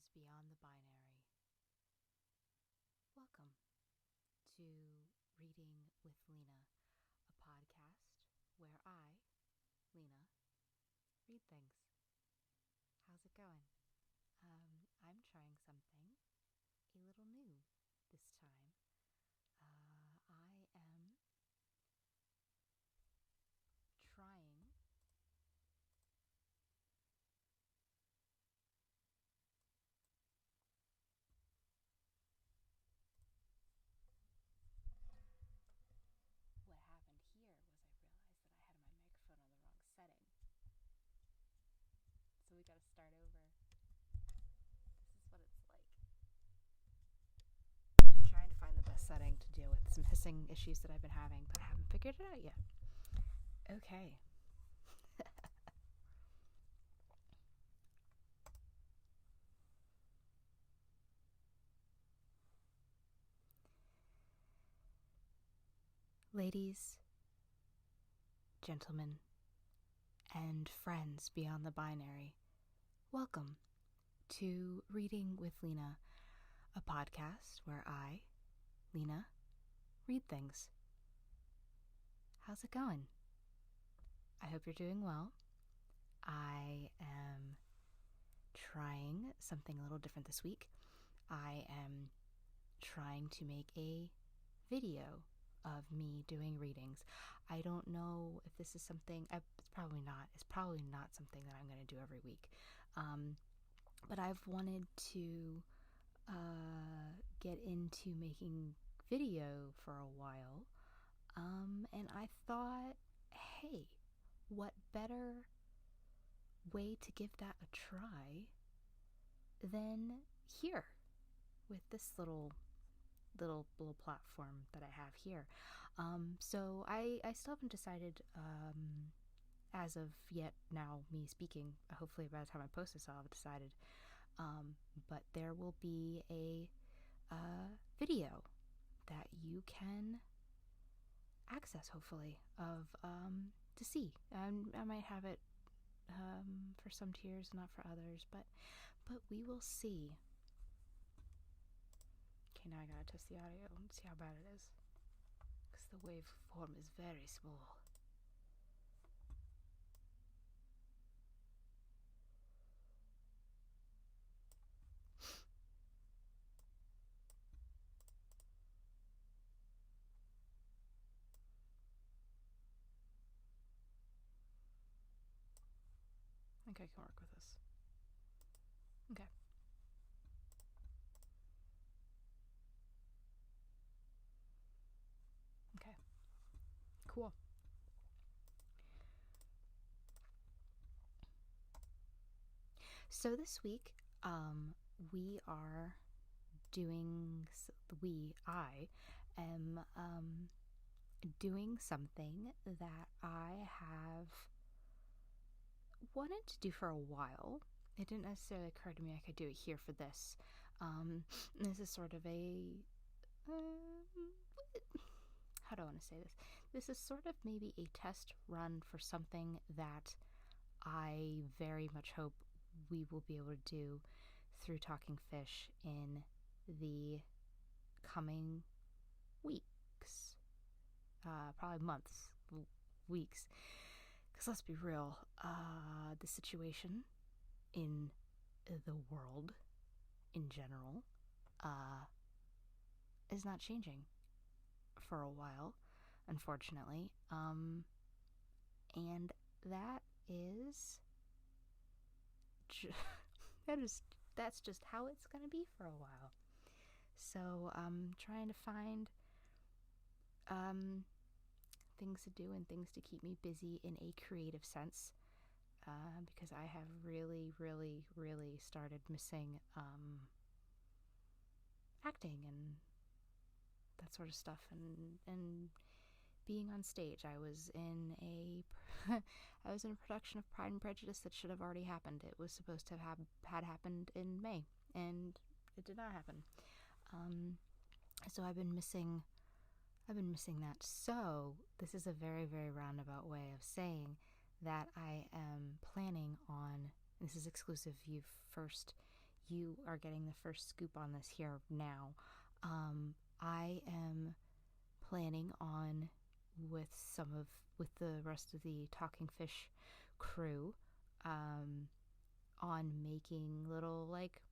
friends beyond the binary. Welcome to Reading with Lena, a podcast where I, Lena, read things. How's it going? I'm trying something a little new this time. I am trying what happened here was I realized that I had my microphone on the wrong setting. So we gotta start over. This is what it's like. I'm trying to find the best setting to deal with some hissing issues that I've been having, but I haven't figured it out yet. Okay. Ladies, gentlemen, and friends beyond the binary, welcome to Reading with Lena, a podcast where I, Lena, read things. How's it going? I hope you're doing well. I am trying something a little different this week. I am trying to make a video of me doing readings. I don't know if this is something, it's probably not something that I'm going to do every week. But I've wanted to get into making video for a while. And I thought, hey, what better way to give that a try than here with this little platform that I have here. So I still haven't decided as of yet now, me speaking. Hopefully by the time I post this I'll have decided. But there will be a video that you can access, hopefully, of to see. I might have it for some tiers, not for others, but we will see. Okay, now I gotta test the audio and see how bad it is, because the waveform is very small. I think I can work with this. Okay. Okay. Cool. So this week, I am doing something that I have wanted to do for a while. It didn't necessarily occur to me I could do it here for this. This is sort of a how do I want to say this? This is sort of maybe a test run for something that I very much hope we will be able to do through Talking Fish in the coming weeks. Probably months, weeks. Because let's be real, the situation in the world in general is not changing for a while, unfortunately. And that is that's just how it's going to be for a while. So I'm trying to find things to do and things to keep me busy in a creative sense, because I have really, really, really started missing acting and that sort of stuff, and being on stage. I was in a production of Pride and Prejudice that should have already happened. It was supposed to have had happened in May, and it did not happen. So I've been missing that. So this is a very, very roundabout way of saying that I am planning on, this is exclusive, you first you are getting the first scoop on this here now. I am planning on with the rest of the Talking Fish crew, on making little like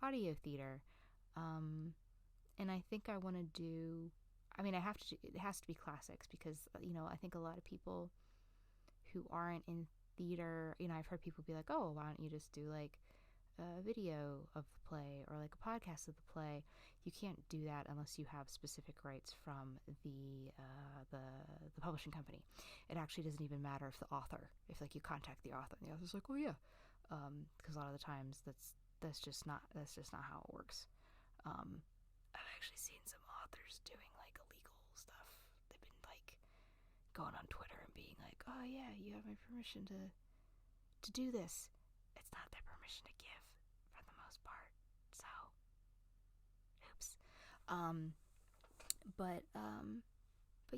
audio theater. And I think I want to do. I mean, it has to be classics because I think a lot of people who aren't in theater, I've heard people be like, oh, why don't you just do like a video of the play or like a podcast of the play. You can't do that unless you have specific rights from the publishing company. It actually doesn't even matter if like you contact the author and the author's like, oh yeah, because a lot of the times that's just not how it works. I've actually seen some authors doing like illegal stuff. They've been like going on Twitter and being like, oh yeah, you have my permission to do this. It's not their permission to give for the most part. So, oops. But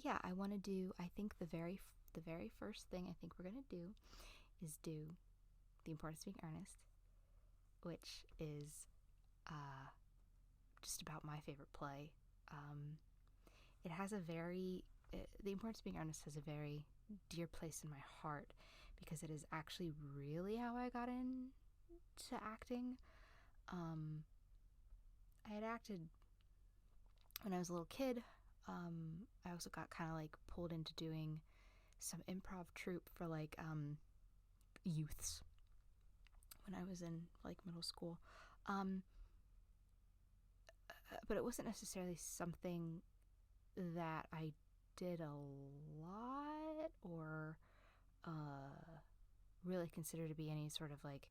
yeah, I want to do. I think the very first thing I think we're gonna do is do The Importance of Being Earnest, which is just about my favorite play. It has The Importance of Being Earnest has a very dear place in my heart because it is actually really how I got into acting. I had acted when I was a little kid. I also got kind of like pulled into doing some improv troupe for like youths when I was in like middle school. But it wasn't necessarily something that I did a lot or really consider to be any sort of like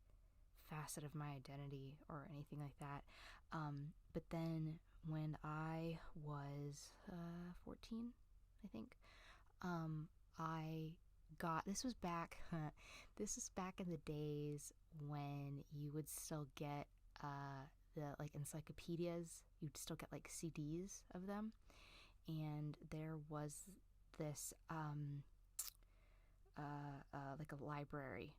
facet of my identity or anything like that. But then when I was 14, I think, I got this was back in the days when you would still get the like encyclopedias. You'd still get like CDs of them, and there was this like a library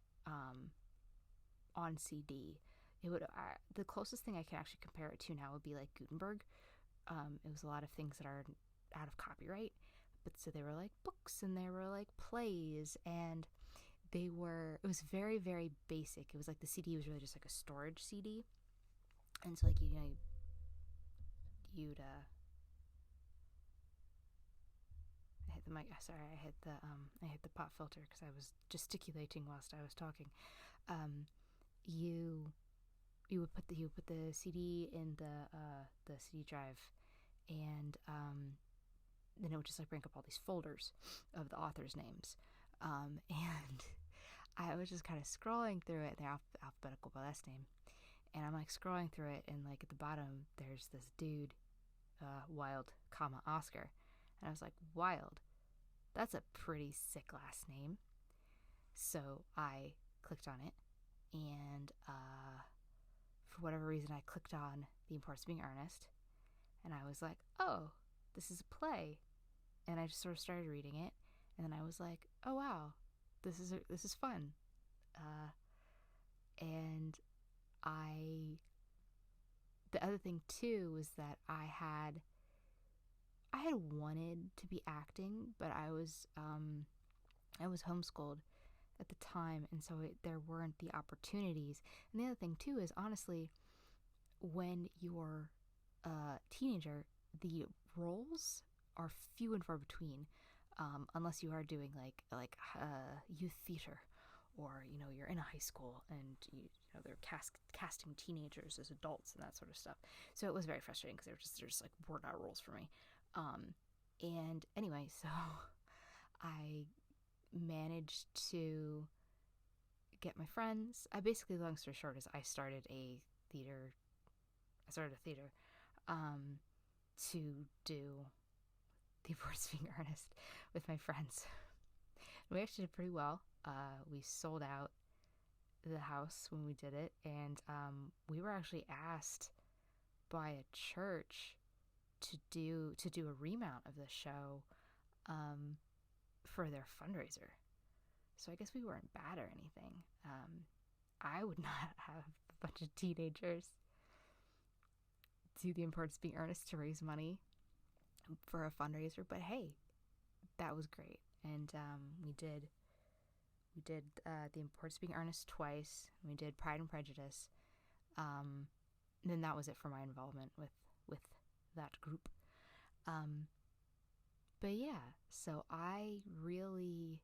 on CD. It would the closest thing I can actually compare it to now would be like Gutenberg. It was a lot of things that are out of copyright, but so they were like books and they were like plays, and it was very, very basic. It was like the CD was really just like a storage CD, and so like you'd I hit the mic. Sorry, I hit the pop filter because I was gesticulating whilst I was talking. You would put the CD in the CD drive, and then it would just like bring up all these folders of the authors' names, and I was just kind of scrolling through it. They're alphabetical by last name, and I'm like scrolling through it, and like at the bottom there's this dude, Wild, Oscar, and I was like, Wild, that's a pretty sick last name. So I clicked on it, and for whatever reason I clicked on The Importance of Being Earnest, and I was like, oh, this is a play, and I just sort of started reading it, and then I was like, oh wow, this is fun, and the other thing too was that I had wanted to be acting, but I was homeschooled at the time, and so there weren't the opportunities. And the other thing too is, honestly, when you're a teenager, the roles are few and far between, unless you are doing like youth theater, or you're in a high school and they're casting teenagers as adults and that sort of stuff. So it was very frustrating because there just like were not roles for me. And anyway, so I managed to get my friends. Long story short, is I started a theater to do The Importance of Being Earnest with my friends. We actually did pretty well. We sold out the house when we did it, and we were actually asked by a church to do a remount of the show for their fundraiser. So I guess we weren't bad or anything. I would not have a bunch of teenagers do the importance of being earnest to raise money for a fundraiser. But hey, that was great. And we did the importance of being earnest twice. We did Pride and Prejudice. And then that was it for my involvement with that group. But yeah, so I really,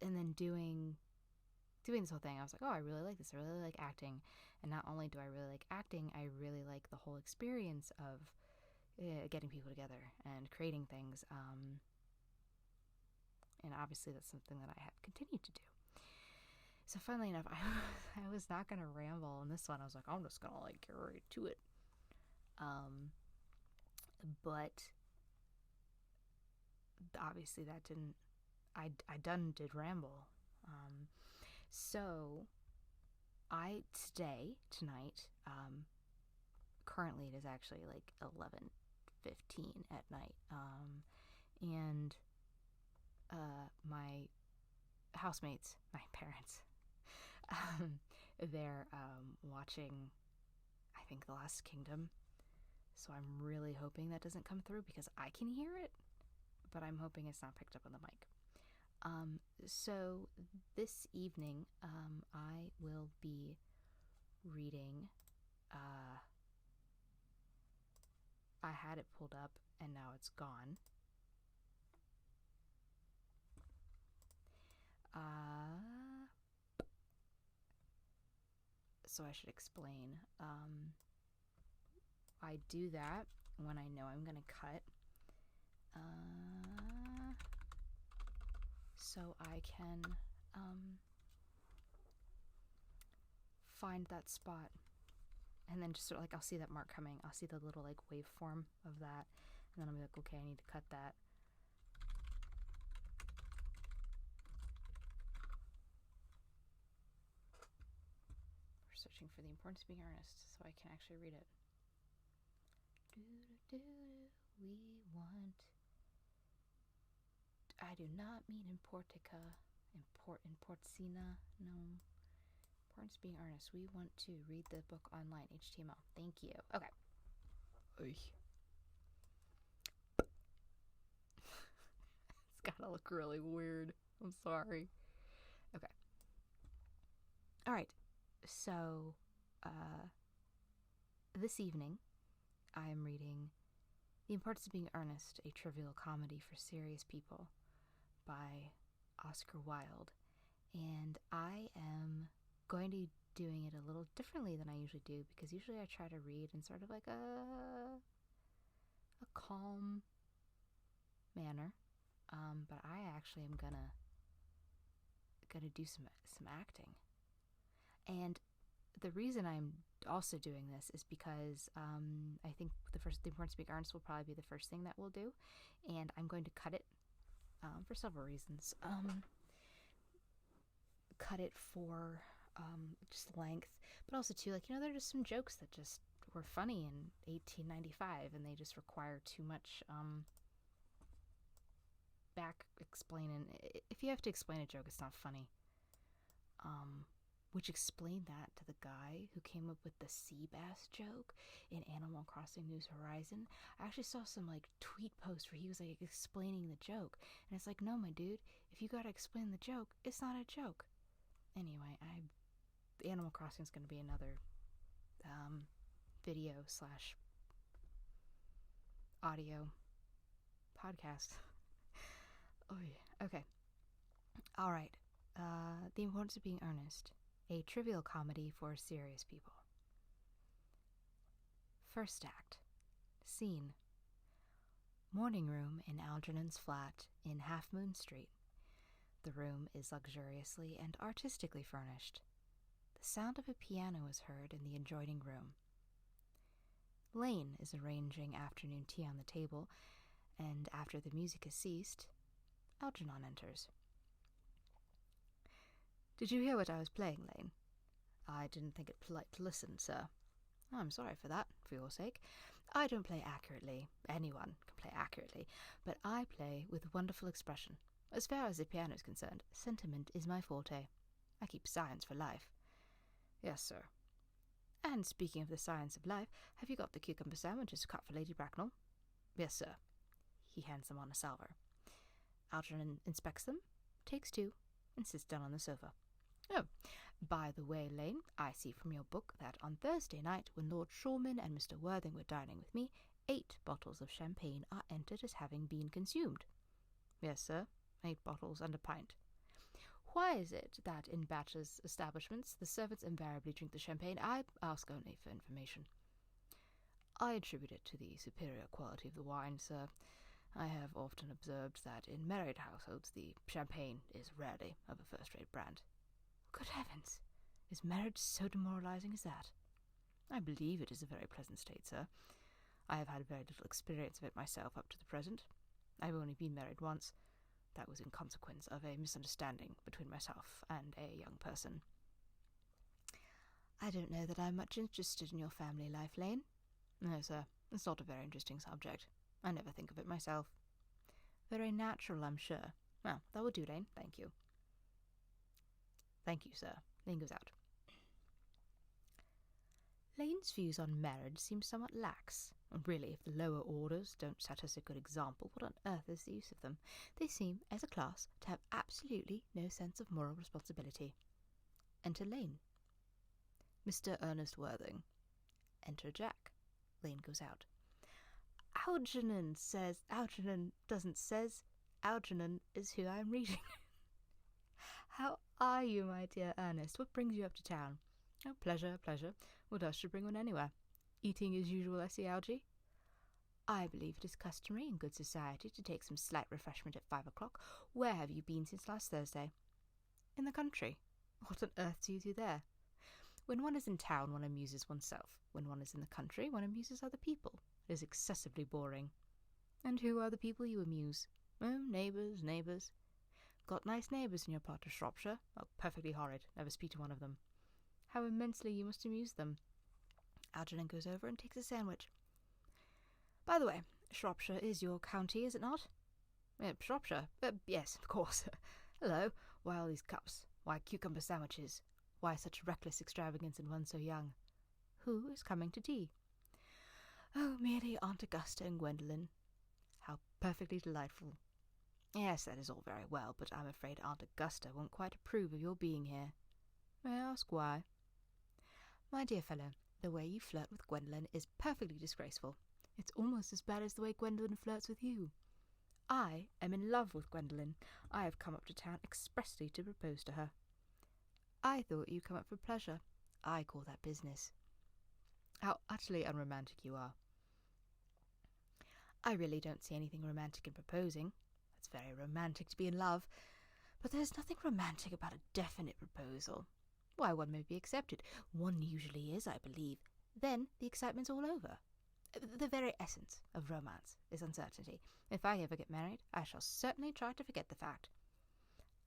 and then doing this whole thing, I was like, oh, I really like this. I really like acting. And not only do I really like acting, I really like the whole experience of getting people together and creating things. And obviously that's something that I have continued to do. So funnily enough, I was not going to ramble on this one. I was like, I'm just going to like get right to it. But obviously that didn't, I did ramble. So tonight, currently it is actually like 11:15 at night. And my housemates, my parents, they're watching, I think, The Last Kingdom. So I'm really hoping that doesn't come through because I can hear it, but I'm hoping it's not picked up on the mic. So this evening, I will be reading, I had it pulled up and now it's gone. So I should explain. I do that when I know I'm gonna cut. So I can find that spot, and then just sort of like I'll see that mark coming. I'll see the little like waveform of that, and then I'll be like, okay, I need to cut that. We're searching for the importance of being earnest, so I can actually read it. We want. I do not mean importica, importsina, no. Importance of being earnest. We want to read the book online, HTML. Thank you. Okay. It's gotta look really weird. I'm sorry. Okay. All right. So, this evening, I am reading The Importance of Being Earnest, a Trivial Comedy for Serious People by Oscar Wilde. And I am going to be doing it a little differently than I usually do, because usually I try to read in sort of like a calm manner. But I actually am gonna do some acting. And the reason I'm also doing this is because I think the Importance of Being Earnest will probably be the first thing that we'll do, and I'm going to cut it for several reasons. Cut it for just length, but also too, like, there are just some jokes that just were funny in 1895, and they just require too much back explaining. If you have to explain a joke, it's not funny. Which explained that to the guy who came up with the sea bass joke in Animal Crossing New Horizons. I actually saw some like tweet post where he was like explaining the joke, and it's like, no, my dude, if you gotta explain the joke, it's not a joke. Anyway, Animal Crossing is going to be another video / audio podcast. Oh yeah. Okay. All right. The Importance of Being Earnest, a trivial comedy for serious people. First act. Scene. Morning room in Algernon's flat in Half Moon Street. The room is luxuriously and artistically furnished. The sound of a piano is heard in the adjoining room. Lane is arranging afternoon tea on the table, and after the music has ceased, Algernon enters. "Did you hear what I was playing, Lane?" "I didn't think it polite to listen, sir." "I'm sorry for that, for your sake. I don't play accurately. Anyone can play accurately, but I play with wonderful expression. As far as the piano is concerned, sentiment is my forte. I keep science for life." "Yes, sir." And speaking of the science of life, have you got the cucumber sandwiches cut for Lady Bracknell? Yes, sir. He hands them on a salver. Algernon inspects them, takes two, and sits down on the sofa. Oh, by the way, Lane, I see from your book that on Thursday night, when Lord Shawman and Mr. Worthing were dining with me, 8 bottles of champagne are entered as having been consumed. Yes, sir, 8 bottles and a pint. Why is it that in bachelors' establishments the servants invariably drink the champagne? I ask only for information. I attribute it to the superior quality of the wine, sir. I have often observed that in married households the champagne is rarely of a first-rate brand. Good heavens! Is marriage so demoralizing as that? I believe it is a very pleasant state, sir. I have had very little experience of it myself up to the present. I've only been married once. That was in consequence of a misunderstanding between myself and a young person. I don't know that I'm much interested in your family life, Lane. No, sir. It's not a very interesting subject. I never think of it myself. Very natural, I'm sure. Well, that will do, Lane. Thank you. Thank you, sir. Lane goes out. Lane's views on marriage seem somewhat lax. And really, if the lower orders don't set us a good example, what on earth is the use of them? They seem, as a class, to have absolutely no sense of moral responsibility. Enter Lane. Mr. Earnest Worthing. Enter Jack. Lane goes out. Algernon is who I'm reading. How are you, my dear Ernest? What brings you up to town? Oh, pleasure. What else should bring one anywhere? Eating as usual, I see, Algy. I believe it is customary in good society to take some slight refreshment at 5 o'clock. Where have you been since last Thursday? In the country. What on earth do you do there? When one is in town, one amuses oneself. When one is in the country, one amuses other people. It is excessively boring. And who are the people you amuse? Oh, neighbours. Got nice neighbours in your part of Shropshire? Oh, perfectly horrid. Never speak to one of them. How immensely you must amuse them. Algernon goes over and takes a sandwich. By the way, Shropshire is your county, is it not? Shropshire? Yes, of course. Hello. Why all these cups? Why cucumber sandwiches? Why such reckless extravagance in one so young? Who is coming to tea? Oh, merely Aunt Augusta and Gwendolen. How perfectly delightful. Yes, that is all very well, but I'm afraid Aunt Augusta won't quite approve of your being here. May I ask why? My dear fellow, the way you flirt with Gwendolen is perfectly disgraceful. It's almost as bad as the way Gwendolen flirts with you. I am in love with Gwendolen. I have come up to town expressly to propose to her. I thought you'd come up for pleasure. I call that business. How utterly unromantic you are. I really don't see anything romantic in proposing. It's very romantic to be in love, but there's nothing romantic about a definite proposal. Why, one may be accepted. One usually is, I believe. Then the excitement's all over. The very essence of romance is uncertainty. If I ever get married, I shall certainly try to forget the fact.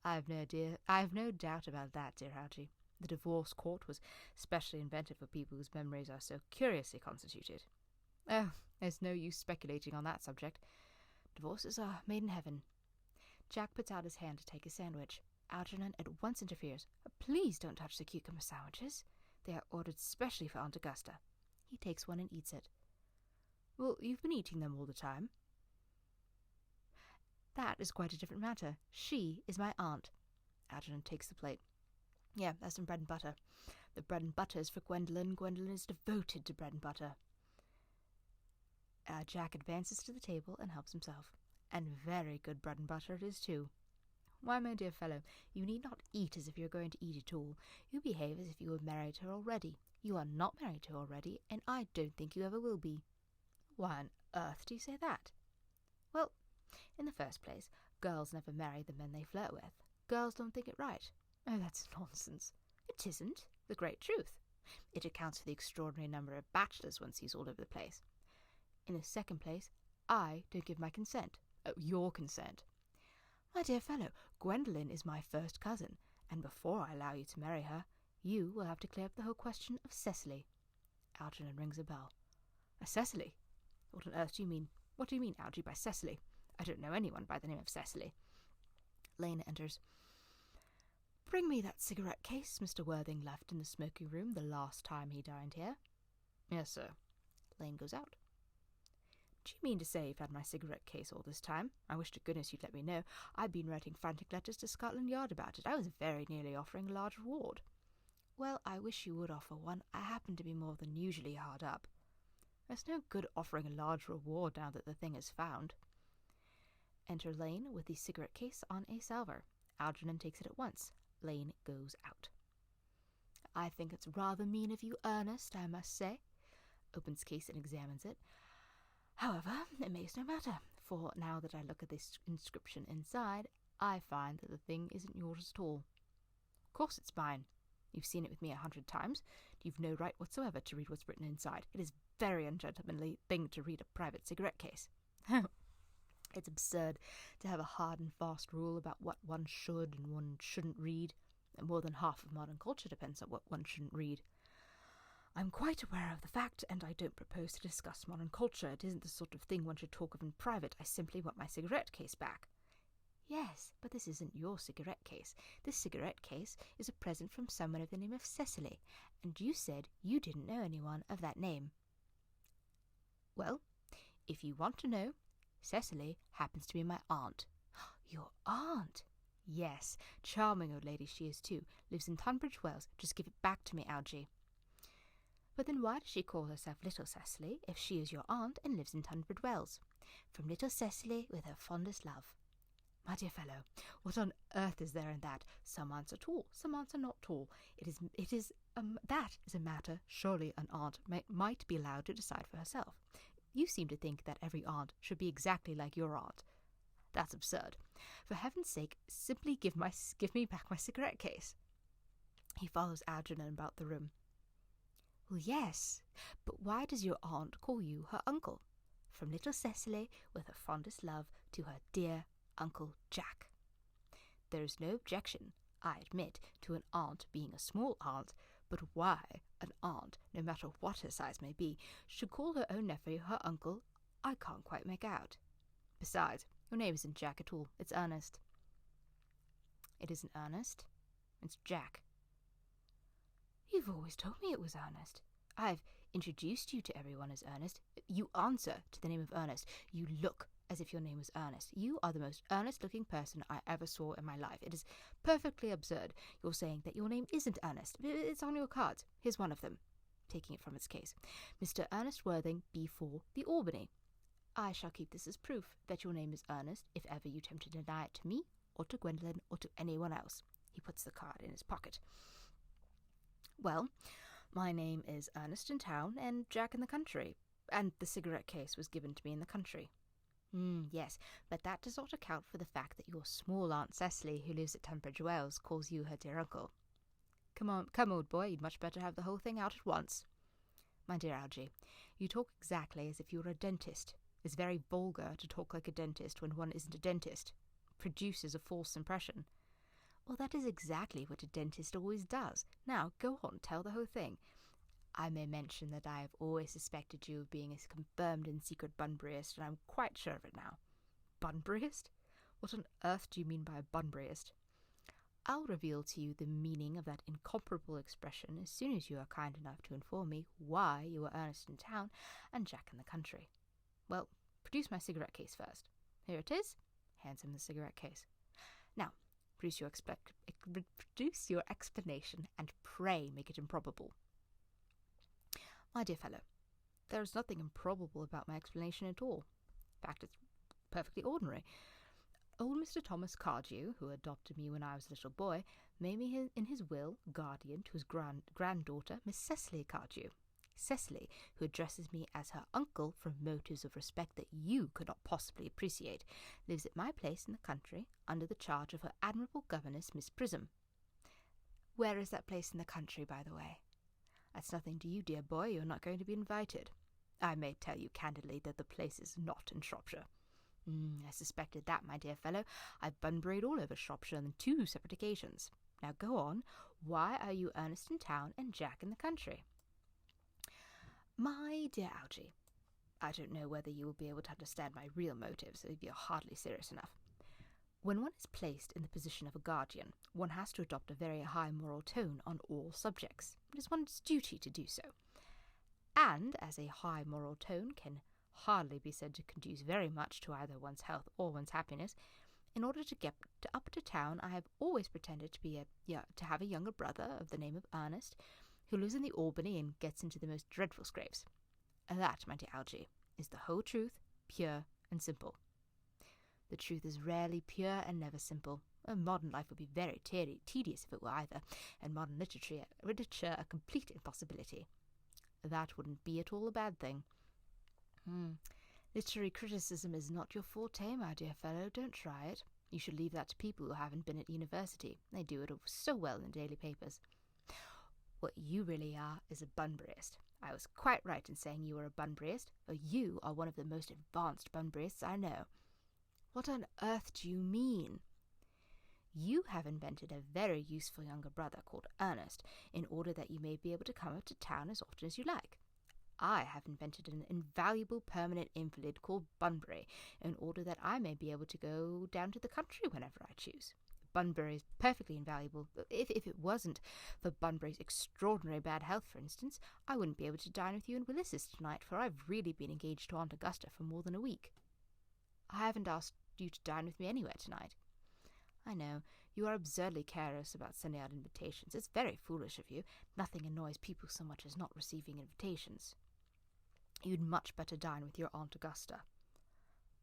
I have no doubt about that, dear Algy. The divorce court was specially invented for people whose memories are so curiously constituted. Oh, there's no use speculating on that subject. Divorces are made in heaven. Jack puts out his hand to take a sandwich. Algernon at once interferes. Please don't touch the cucumber sandwiches. They are ordered specially for Aunt Augusta. He takes one and eats it. Well, you've been eating them all the time. That is quite a different matter. She is my aunt. Algernon takes the plate. Yeah, that's some bread and butter. The bread and butter is for Gwendolen. Gwendolen is devoted to bread and butter. Jack advances to the table and helps himself. And very good bread and butter it is too. Why, my dear fellow, you need not eat as if you are going to eat at all. You behave as if you were married to her already. You are not married to her already, and I don't think you ever will be. Why on earth do you say that? Well, in the first place, girls never marry the men they flirt with. Girls don't think it right. Oh, that's nonsense. It isn't. The great truth. It accounts for the extraordinary number of bachelors one sees all over the place. In the second place, I don't give my consent. Oh, your consent. My dear fellow, Gwendolen is my first cousin, and before I allow you to marry her, you will have to clear up the whole question of Cecily. Algernon rings a bell. A Cecily? What on earth do you mean? What do you mean, Algy, by Cecily? I don't know anyone by the name of Cecily. Lena enters. Bring me that cigarette case Mr. Worthing left in the smoking room the last time he dined here. Yes, sir. Lane goes out. Do you mean to say you've had my cigarette case all this time? I wish to goodness you'd let me know. I've been writing frantic letters to Scotland Yard about it. I was very nearly offering a large reward. Well, I wish you would offer one. I happen to be more than usually hard up. There's no good offering a large reward now that the thing is found. Enter Lane with the cigarette case on a salver. Algernon takes it at once. Lane goes out. I think it's rather mean of you, Earnest, I must say. Opens case and examines it. However, it makes no matter, for now that I look at this inscription inside, I find that the thing isn't yours at all. Of course it's mine. You've seen it with me 100 times. You've no right whatsoever to read what's written inside. It is a very ungentlemanly thing to read a private cigarette case. It's absurd to have a hard and fast rule about what one should and one shouldn't read, and more than half of modern culture depends on what one shouldn't read. I'm quite aware of the fact, and I don't propose to discuss modern culture. It isn't the sort of thing one should talk of in private. I simply want my cigarette case back. Yes, but this isn't your cigarette case. This cigarette case is a present from someone of the name of Cecily, and you said you didn't know anyone of that name. Well, if you want to know, Cecily happens to be my aunt. Your aunt? Yes, charming old lady she is too. Lives in Tunbridge Wells. Just give it back to me, Algy. But then why does she call herself Little Cecily if she is your aunt and lives in Tunbridge Wells? From little Cecily with her fondest love. My dear fellow, what on earth is there in that? Some aunts are tall, some aunts are not tall. That is a matter surely an aunt might be allowed to decide for herself. You seem to think that every aunt should be exactly like your aunt. That's absurd. For heaven's sake, simply give me back my cigarette case. He follows Algernon about the room. Well, yes, but why does your aunt call you her uncle? From little Cecily, with her fondest love, to her dear Uncle Jack. There is no objection, I admit, to an aunt being a small aunt, but why an aunt, no matter what her size may be, should call her own nephew her uncle, I can't quite make out. Besides, your name isn't Jack at all, it's Earnest. It isn't Earnest, it's Jack. You've always told me it was Earnest. I've introduced you to everyone as Earnest. You answer to the name of Earnest. You look as if your name was Earnest. You are the most earnest-looking person I ever saw in my life. It is perfectly absurd. You're saying that your name isn't Earnest. It's on your cards. Here's one of them, taking it from its case. Mr. Ernest Worthing, B4, the Albany. I shall keep this as proof that your name is Ernest if ever you attempt to deny it to me, or to Gwendolen, or to anyone else. He puts the card in his pocket. Well, my name is Ernest in town and Jack in the country, and the cigarette case was given to me in the country. Yes, but that does not account for the fact that your small Aunt Cecily, who lives at Tunbridge Wells, calls you her dear uncle. Come, old boy, you'd much better have the whole thing out at once. My dear Algy, you talk exactly as if you were a dentist. It's very vulgar to talk like a dentist when one isn't a dentist. Produces a false impression. Well, that is exactly what a dentist always does. Now, go on, tell the whole thing. I may mention that I have always suspected you of being a confirmed and secret Bunburyist, and I'm quite sure of it now. Bunburyist? What on earth do you mean by a Bunburyist? I'll reveal to you the meaning of that incomparable expression as soon as you are kind enough to inform me why you were Ernest in town and Jack in the country. Well, produce my cigarette case first. Here it is. Hands him the cigarette case. Now, produce your explanation, and pray make it improbable. My dear fellow, there is nothing improbable about my explanation at all. In fact, it's perfectly ordinary. Old Mr. Thomas Cardew, who adopted me when I was a little boy, made me in his will guardian to his granddaughter, Miss Cecily Cardew. Cecily, who addresses me as her uncle from motives of respect that you could not possibly appreciate, lives at my place in the country under the charge of her admirable governess, Miss Prism. Where is that place in the country, by the way? That's nothing to you, dear boy. You're not going to be invited. I may tell you candidly that the place is not in Shropshire. I suspected that, my dear fellow. I've Bunburied all over Shropshire on 2 separate occasions. Now go on. Why are you Ernest in town and Jack in the country? My dear Algy, I don't know whether you will be able to understand my real motives if you're hardly serious enough. When one is placed in the position of a guardian, one has to adopt a very high moral tone on all subjects. It is one's duty to do so. And as a high moral tone can hardly be said to conduce very much to either one's health or one's happiness, in order to get up to town, I have always pretended to have a younger brother of the name of Earnest, who lives in the Albany and gets into the most dreadful scrapes. And that, my dear Algy, is the whole truth, pure and simple. The truth is rarely pure and never simple. Modern life would be very tedious if it were either, and modern literature a complete impossibility. That wouldn't be at all a bad thing. Literary criticism is not your forte, my dear fellow. Don't try it. You should leave that to people who haven't been at university. They do it so well in the daily papers. What you really are is a Bunburyist. I was quite right in saying you were a Bunburyist, for you are one of the most advanced Bunburyists I know. What on earth do you mean? You have invented a very useful younger brother called Earnest, in order that you may be able to come up to town as often as you like. I have invented an invaluable permanent invalid called Bunbury, in order that I may be able to go down to the country whenever I choose. Bunbury is perfectly invaluable. If it wasn't for Bunbury's extraordinary bad health, for instance, I wouldn't be able to dine with you and Willis's tonight, for I've really been engaged to Aunt Augusta for more than a week. I haven't asked you to dine with me anywhere tonight. I know, you are absurdly careless about sending out invitations. It's very foolish of you. Nothing annoys people so much as not receiving invitations. You'd much better dine with your Aunt Augusta.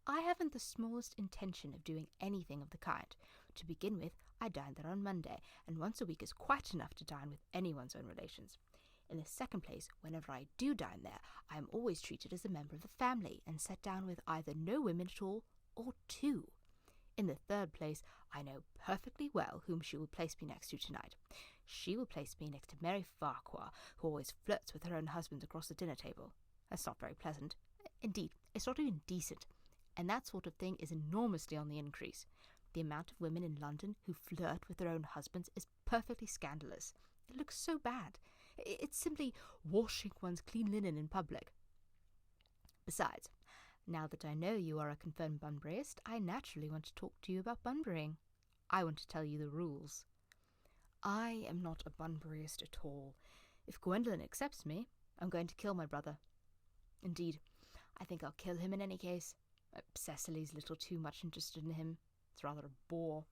I haven't the smallest intention of doing anything of the kind. To begin with, I dine there on Monday, and once a week is quite enough to dine with anyone's own relations. In the second place, whenever I do dine there, I am always treated as a member of the family, and set down with either no women at all, or two. In the third place, I know perfectly well whom she will place me next to tonight. She will place me next to Mary Farquhar, who always flirts with her own husband across the dinner table. That's not very pleasant. Indeed, it's not even decent. And that sort of thing is enormously on the increase. The amount of women in London who flirt with their own husbands is perfectly scandalous. It looks so bad. It's simply washing one's clean linen in public. Besides, now that I know you are a confirmed Bunburyist, I naturally want to talk to you about Bunburying. I want to tell you the rules. I am not a Bunburyist at all. If Gwendolen accepts me, I'm going to kill my brother. Indeed, I think I'll kill him in any case. Cecily's a little too much interested in him. It's rather a bore.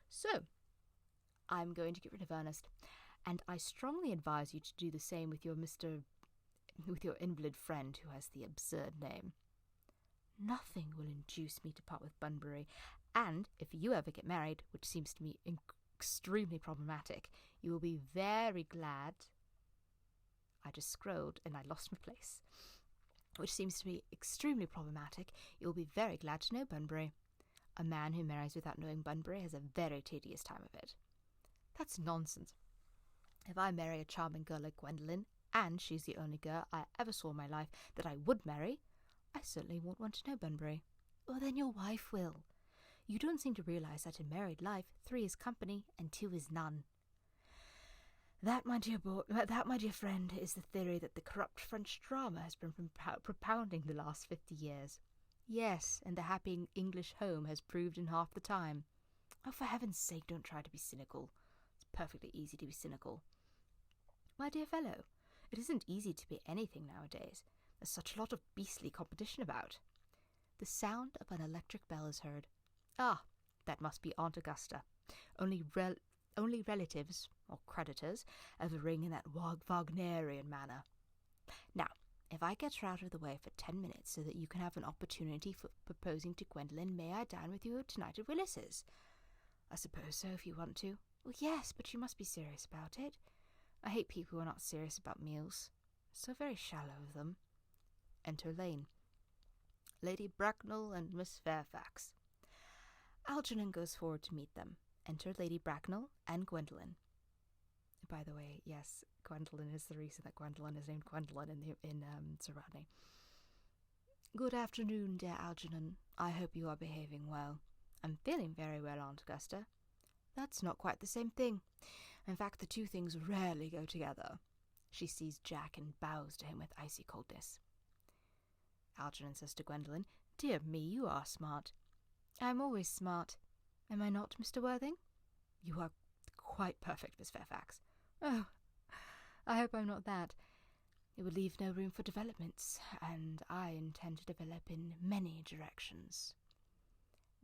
So, I'm going to get rid of Earnest, and I strongly advise you to do the same with your invalid friend who has the absurd name. Nothing will induce me to part with Bunbury, and if you ever get married, which seems to me extremely problematic, you will be very glad. I just scrolled and I lost my place. Which seems to me extremely problematic. You will be very glad to know Bunbury. A man who marries without knowing Bunbury has a very tedious time of it. That's nonsense. If I marry a charming girl like Gwendolen, and she's the only girl I ever saw in my life that I would marry, I certainly won't want to know Bunbury. Or then your wife will. You don't seem to realize that in married life, 3 is company and 2 is none. That, my dear friend, is the theory that the corrupt French drama has been propounding the last 50 years. Yes, and the happy English home has proved in half the time. Oh, for heaven's sake, don't try to be cynical. It's perfectly easy to be cynical. My dear fellow, it isn't easy to be anything nowadays. There's such a lot of beastly competition about. The sound of an electric bell is heard. Ah, that must be Aunt Augusta. Only relatives, or creditors, ever ring in that Wagnerian manner. Now, if I get her out of the way for 10 minutes so that you can have an opportunity for proposing to Gwendolen, may I dine with you tonight at Willis's? I suppose so, if you want to. Well, yes, but you must be serious about it. I hate people who are not serious about meals. So very shallow of them. Enter Lane. Lady Bracknell and Miss Fairfax. Algernon goes forward to meet them. Enter Lady Bracknell and Gwendolen. By the way, yes, Gwendolen is the reason that Gwendolen is named Gwendolen in Sir Rodney. Good afternoon, dear Algernon. I hope you are behaving well. I'm feeling very well, Aunt Augusta. That's not quite the same thing. In fact, the two things rarely go together. She sees Jack and bows to him with icy coldness. Algernon says to Gwendolen, Dear me, you are smart. I'm always smart. Am I not, Mr. Worthing?" "You are quite perfect, Miss Fairfax." "Oh, I hope I'm not that. It would leave no room for developments, and I intend to develop in many directions."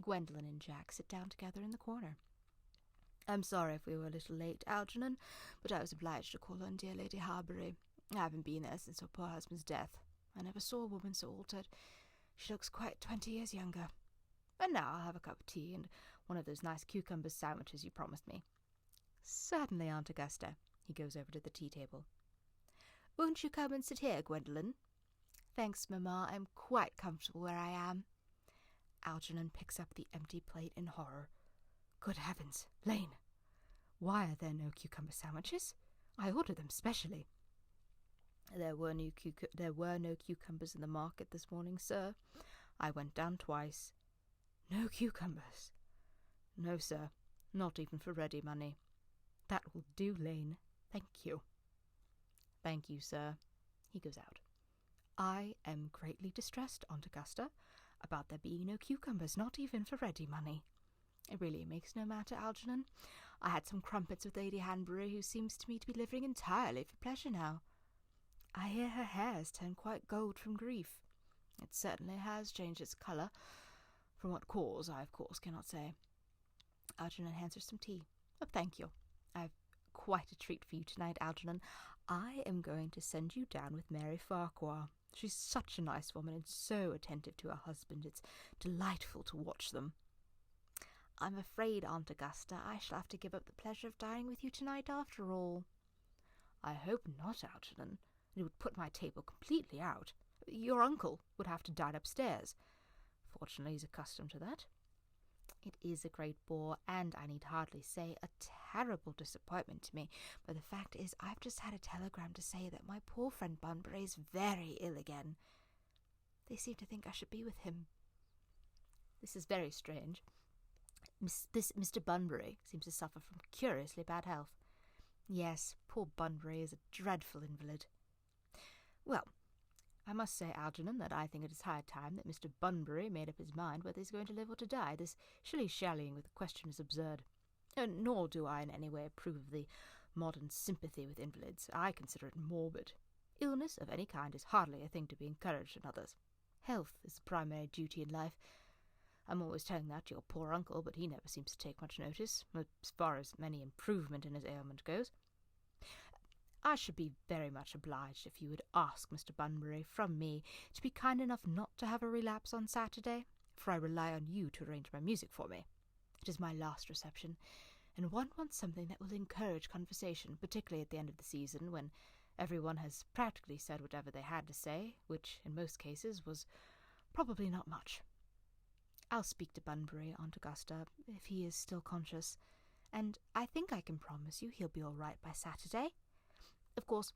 Gwendolen and Jack sit down together in the corner. "I'm sorry if we were a little late, Algernon, but I was obliged to call on dear Lady Harbury. I haven't been there since her poor husband's death. I never saw a woman so altered. She looks quite 20 years younger. And now I'll have a cup of tea and one of those nice cucumber sandwiches you promised me." "Certainly, Aunt Augusta." He goes over to the tea table. "Won't you come and sit here, Gwendolen?" "Thanks, Mamma. I'm quite comfortable where I am." Algernon picks up the empty plate in horror. "Good heavens, Lane! Why are there no cucumber sandwiches? I ordered them specially." There were no cucumbers in the market this morning, sir. I went down twice." "No cucumbers?" "No, sir. Not even for ready money." "That will do, Lane. Thank you." "Thank you, sir." He goes out. "I am greatly distressed, Aunt Augusta, about there being no cucumbers, not even for ready money." "It really makes no matter, Algernon. I had some crumpets with Lady Hanbury, who seems to me to be living entirely for pleasure now. I hear her hair has turned quite gold from grief. It certainly has changed its colour. From what cause, I of course cannot say." Algernon hands her some tea. "Oh, thank you. "I've quite a treat for you tonight, Algernon. I am going to send you down with Mary Farquhar. She's such a nice woman and so attentive to her husband. It's delightful to watch them." "I'm afraid, Aunt Augusta, I shall have to give up the pleasure of dining with you tonight after all." "I hope not, Algernon. It would put my table completely out. Your uncle would have to dine upstairs. Fortunately, he's accustomed to that." "It is a great bore, and I need hardly say a terrible disappointment to me, but the fact is I've just had a telegram to say that my poor friend Bunbury is very ill again. They seem to think I should be with him. This is very strange. This Mr. Bunbury seems to suffer from curiously bad health." "Yes, poor Bunbury is a dreadful invalid." "Well, I must say, Algernon, that I think it is high time that Mr. Bunbury made up his mind whether he's going to live or to die. This shilly-shallying with the question is absurd. Nor do I in any way approve of the modern sympathy with invalids. I consider it morbid. Illness of any kind is hardly a thing to be encouraged in others. Health is the primary duty in life. I'm always telling that to your poor uncle, but he never seems to take much notice, as far as any improvement in his ailment goes. I should be very much obliged if you would ask Mr. Bunbury from me to be kind enough not to have a relapse on Saturday, for I rely on you to arrange my music for me. It is my last reception, and one wants something that will encourage conversation, particularly at the end of the season, when everyone has practically said whatever they had to say, which, in most cases, was probably not much. I'll speak to Bunbury, Aunt Augusta, if he is still conscious, and I think I can promise you he'll be all right by Saturday. Of course,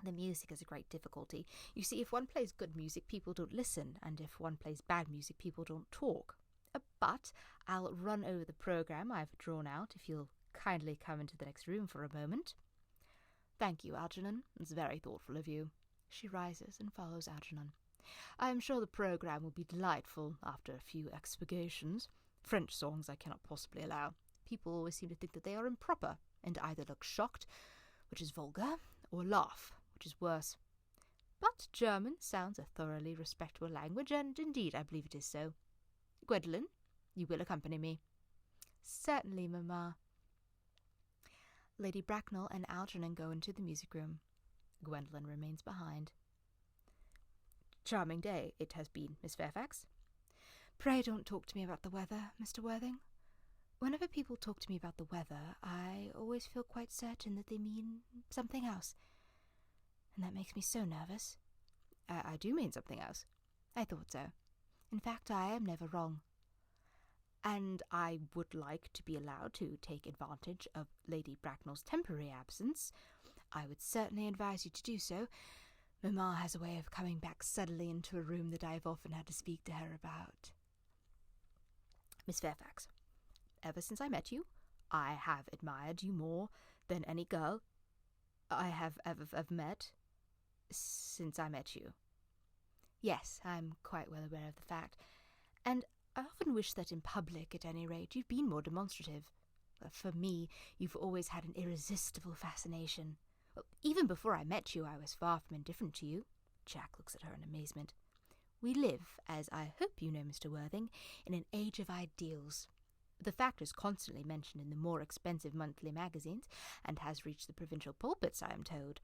the music is a great difficulty. You see, if one plays good music, people don't listen, and if one plays bad music, people don't talk. But I'll run over the programme I've drawn out, if you'll kindly come into the next room for a moment." "Thank you, Algernon. It's very thoughtful of you." She rises and follows Algernon. "I am sure the programme will be delightful after a few expurgations. French songs I cannot possibly allow. People always seem to think that they are improper, and either look shocked, which is vulgar, or laugh, which is worse. But German sounds a thoroughly respectable language, and indeed I believe it is so. Gwendolen, you will accompany me." "Certainly, Mamma." Lady Bracknell and Algernon go into the music room. Gwendolen remains behind. "Charming day it has been, Miss Fairfax." "Pray don't talk to me about the weather, Mr. Worthing. Whenever people talk to me about the weather, I always feel quite certain that they mean something else, and that makes me so nervous." I do mean something else." "I thought so. In fact, I am never wrong." "And I would like to be allowed to take advantage of Lady Bracknell's temporary absence." "I would certainly advise you to do so. Mamma has a way of coming back suddenly into a room that I have often had to speak to her about." "Miss Fairfax, ever since I met you, I have admired you more than any girl I have ever met since I met you." "Yes, I'm quite well aware of the fact, and I often wish that in public, at any rate, you'd been more demonstrative. For me, you've always had an irresistible fascination. Even before I met you, I was far from indifferent to you. Jack looks at her in amazement. We live, as I hope you know, Mr. Worthing, in an age of ideals. The fact is constantly mentioned in the more expensive monthly magazines, and has reached the provincial pulpits, I am told.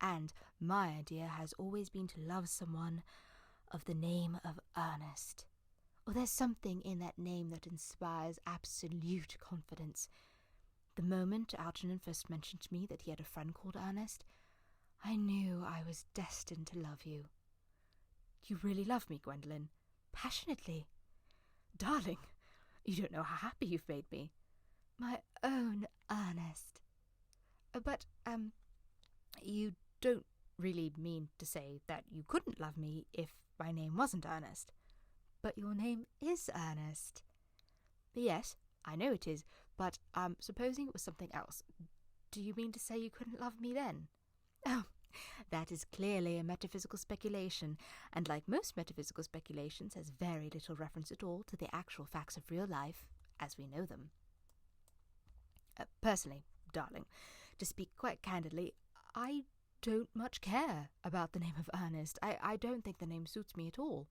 And my idea has always been to love someone of the name of Earnest. Oh, there's something in that name that inspires absolute confidence. The moment Algernon first mentioned to me that he had a friend called Earnest, I knew I was destined to love you. You really love me, Gwendolen, passionately. Darling, you don't know how happy you've made me. My own Earnest. But, you don't really mean to say that you couldn't love me if my name wasn't Earnest. But your name is Earnest. Yes, I know it is, but, supposing it was something else, do you mean to say you couldn't love me then? Oh, that is clearly a metaphysical speculation, and like most metaphysical speculations, has very little reference at all to the actual facts of real life, as we know them. Personally, darling, to speak quite candidly, I don't much care about the name of Earnest. I don't think the name suits me at all.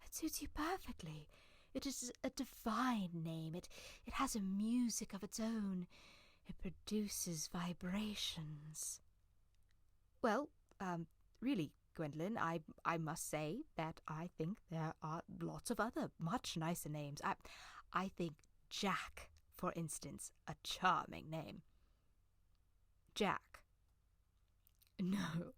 It suits you perfectly. It is a divine name. It has a music of its own. It produces vibrations. Well, really, Gwendolen, I must say that I think there are lots of other much nicer names. I think Jack, for instance, a charming name. Jack. No,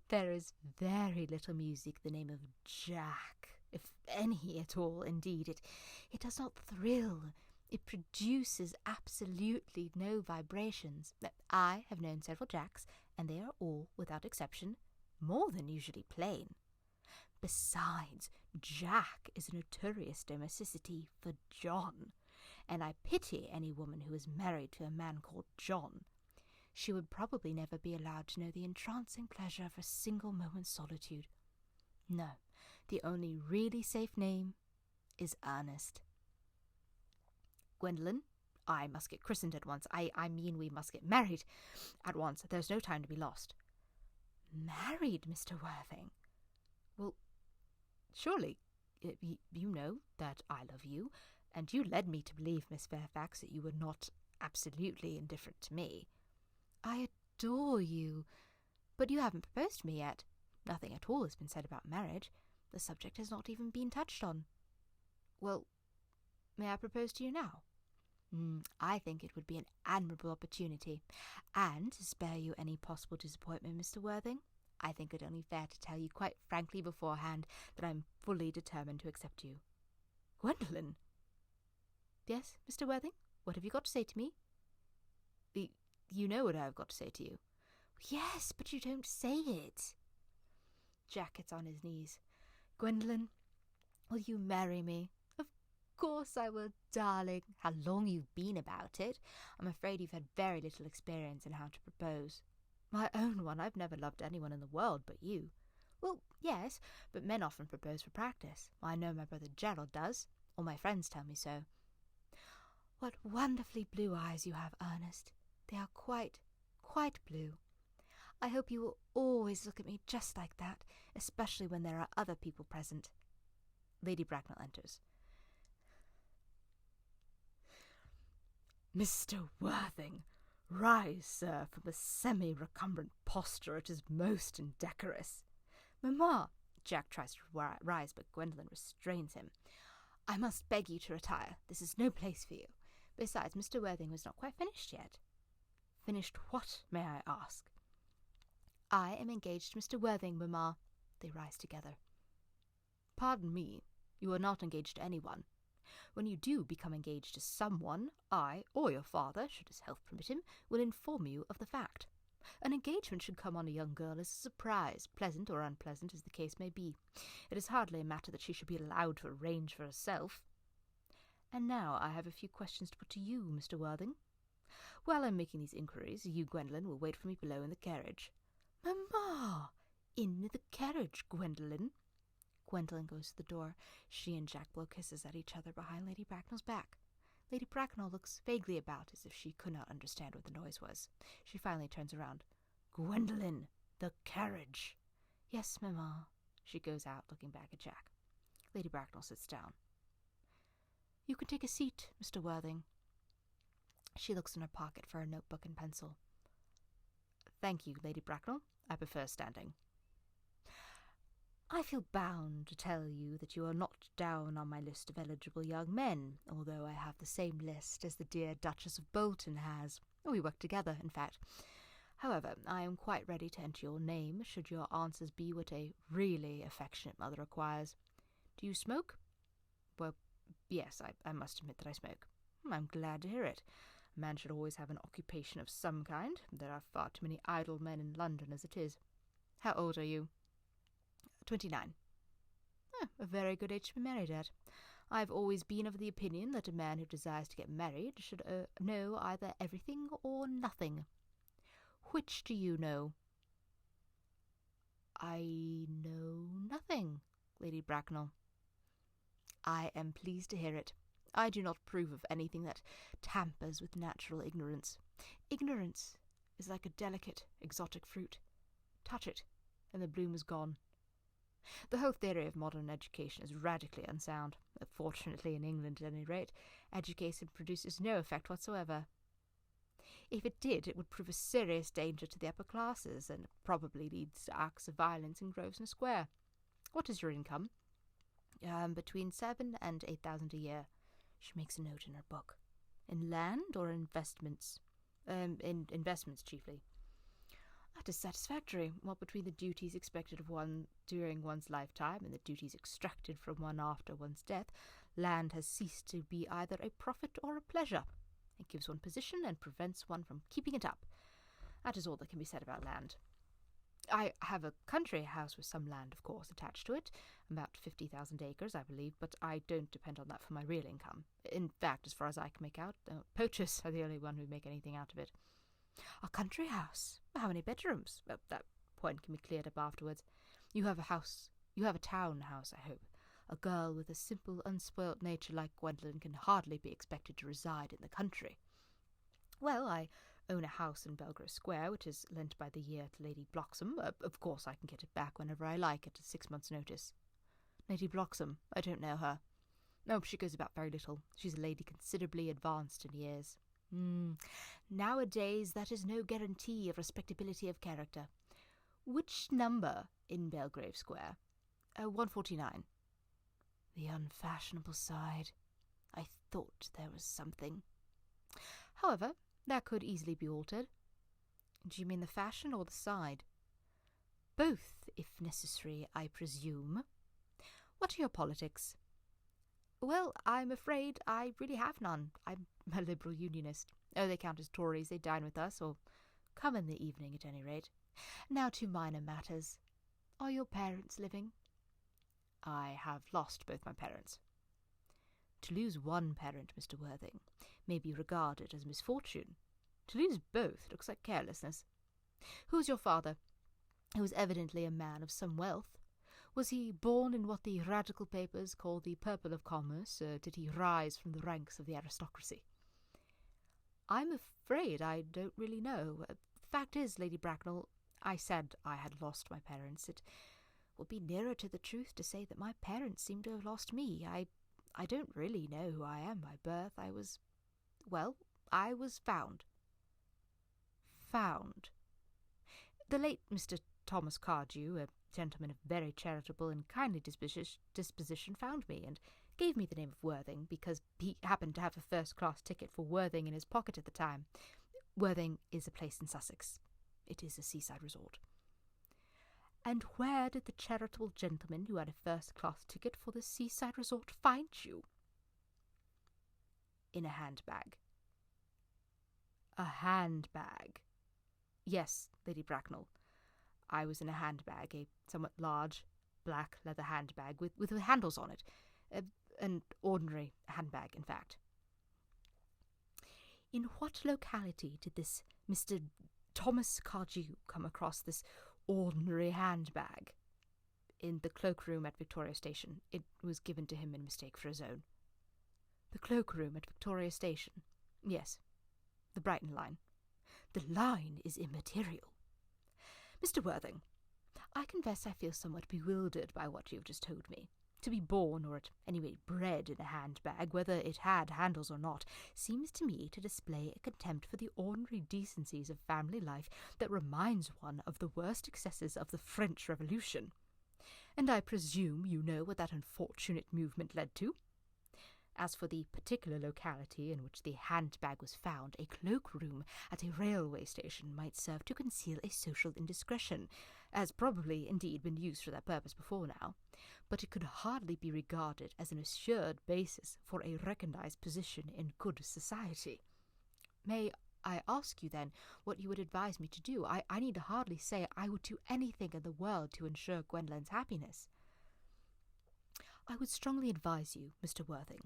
there is very little music the name of Jack, if any at all, indeed. It does not thrill. It produces absolutely no vibrations. I have known several Jacks, and they are all, without exception, more than usually plain. Besides, Jack is a notorious domesticity for John, and I pity any woman who is married to a man called John. She would probably never be allowed to know the entrancing pleasure of a single moment's solitude. No, the only really safe name is Earnest. Gwendolen, I must get christened at once. I mean we must get married at once. There's no time to be lost. Married, Mr. Worthing? Well, surely you know that I love you, and you led me to believe, Miss Fairfax, that you were not absolutely indifferent to me. I adore you, but you haven't proposed to me yet. Nothing at all has been said about marriage. The subject has not even been touched on. Well, may I propose to you now? I think it would be an admirable opportunity, and to spare you any possible disappointment, Mr. Worthing, I think it only fair to tell you quite frankly beforehand that I am fully determined to accept you. Gwendolen! Yes, Mr. Worthing, what have you got to say to me? You know what I have got to say to you. Yes, but you don't say it. Jack gets on his knees. Gwendolen, will you marry me? Of course I will, darling. How long you've been about it. I'm afraid you've had very little experience in how to propose. My own one, I've never loved anyone in the world but you. Well, yes, but men often propose for practice. I know my brother Gerald does. All my friends tell me so. What wonderfully blue eyes you have, Earnest. They are quite blue. I hope you will always look at me just like that, especially when there are other people present. Lady Bracknell enters. Mr. Worthing, rise, sir, from the semi-recumbent posture. It is most indecorous. Mamma, Jack tries to rise, but Gwendolen restrains him. I must beg you to retire. This is no place for you. Besides, Mr. Worthing was not quite finished yet. Finished what, may I ask? I am engaged to Mr. Worthing, Mamma. They rise together. Pardon me, you are not engaged to anyone. When you do become engaged to someone, I, or your father, should his health permit him, will inform you of the fact. An engagement should come on a young girl as a surprise, pleasant or unpleasant as the case may be. It is hardly a matter that she should be allowed to arrange for herself. And now I have a few questions to put to you, Mr. Worthing. While I'm making these inquiries, you, Gwendolen, will wait for me below in the carriage. Mamma! In the carriage, Gwendolen. Gwendolen goes to the door. She and Jack blow kisses at each other behind Lady Bracknell's back. Lady Bracknell looks vaguely about as if she could not understand what the noise was. She finally turns around. "Gwendolen, the carriage!" "Yes, Mamma." She goes out, looking back at Jack. Lady Bracknell sits down. "You can take a seat, Mr. Worthing." She looks in her pocket for a notebook and pencil. "Thank you, Lady Bracknell. I prefer standing." "I feel bound to tell you that you are not down on my list of eligible young men, although I have the same list as the dear Duchess of Bolton has. We work together, in fact. However, I am quite ready to enter your name, should your answers be what a really affectionate mother requires. Do you smoke?" "Well, yes, I must admit that I smoke." "I'm glad to hear it. A man should always have an occupation of some kind. There are far too many idle men in London as it is." "How old are you?" 29. A very good age to be married at. I've always been of the opinion that a man who desires to get married should know either everything or nothing. Which do you know?" "I know nothing, Lady Bracknell." "I am pleased to hear it. I do not approve of anything that tampers with natural ignorance. Ignorance is like a delicate, exotic fruit. Touch it, and the bloom is gone. The whole theory of modern education is radically unsound. Fortunately, in England at any rate, education produces no effect whatsoever. If it did, it would prove a serious danger to the upper classes, and probably leads to acts of violence in Grosvenor Square. What is your income?" Between 7,000 and 8,000 a year." She makes a note in her book. "In land or investments?" In investments, chiefly." "That is satisfactory. What between the duties expected of one during one's lifetime and the duties extracted from one after one's death, land has ceased to be either a profit or a pleasure. It gives one position and prevents one from keeping it up. That is all that can be said about land. I have a country house with some land, of course, attached to it, about 50,000 acres, I believe, but I don't depend on that for my real income. In fact, as far as I can make out, poachers are the only one who make anything out of it." "A country house? How many bedrooms?" "That point can be cleared up afterwards. You have a town house, I hope. A girl with a simple, unspoilt nature like Gwendolen can hardly be expected to reside in the country." "Well, I own a house in Belgrave Square, which is lent by the year to Lady Bloxham. Of course I can get it back whenever I like at a 6 months' notice." "Lady Bloxham? I don't know her." "No, she goes about very little. She's a lady considerably advanced in years." Nowadays that is no guarantee of respectability of character. Which number in Belgrave Square?" 149. "The unfashionable side. I thought there was something. However, that could easily be altered." "Do you mean the fashion or the side?" "Both, if necessary, I presume. What are your politics?" "Well, I'm afraid I really have none. I'm a Liberal Unionist. Oh, they count as Tories. They dine with us, or come in the evening at any rate. Now to minor matters. Are your parents living?" "I have lost both my parents." "To lose one parent, Mr. Worthing, may be regarded as misfortune. To lose both looks like carelessness. Who's your father?" "He was evidently a man of some wealth. Was he born in what the radical papers call the purple of commerce, or did he rise from the ranks of the aristocracy?" "I'm afraid I don't really know. The fact is, Lady Bracknell, I said I had lost my parents. It would be nearer to the truth to say that my parents seem to have lost me. I don't really know who I am by birth. I was found." "Found?" "The late Mr. Thomas Cardew, a gentleman of very charitable and kindly disposition, found me, and gave me the name of Worthing, because he happened to have a first-class ticket for Worthing in his pocket at the time. Worthing is a place in Sussex. It is a seaside resort." "And where did the charitable gentleman who had a first-class ticket for the seaside resort find you?" "In a handbag." "A handbag?" "Yes, Lady Bracknell. I was in a handbag, a somewhat large, black leather handbag with handles on it. An ordinary handbag, in fact." "In what locality did this Mr. Thomas Cardew come across this ordinary handbag?" In the cloakroom at Victoria Station. It was given to him in mistake for his own. The cloakroom at Victoria Station. Yes. The Brighton line. The line is immaterial. Mr. Worthing, I confess I feel somewhat bewildered by what you have just told me. To be born, or at any rate bred, in a handbag, whether it had handles or not, seems to me to display a contempt for the ordinary decencies of family life that reminds one of the worst excesses of the French Revolution. And I presume you know what that unfortunate movement led to? As for the particular locality in which the handbag was found, a cloakroom at a railway station might serve to conceal a social indiscretion, has probably indeed been used for that purpose before now, but it could hardly be regarded as an assured basis for a recognized position in good society. May I ask you, then, what you would advise me to do? I need hardly say I would do anything in the world to ensure Gwendolyn's happiness. I would strongly advise you, Mr. Worthing,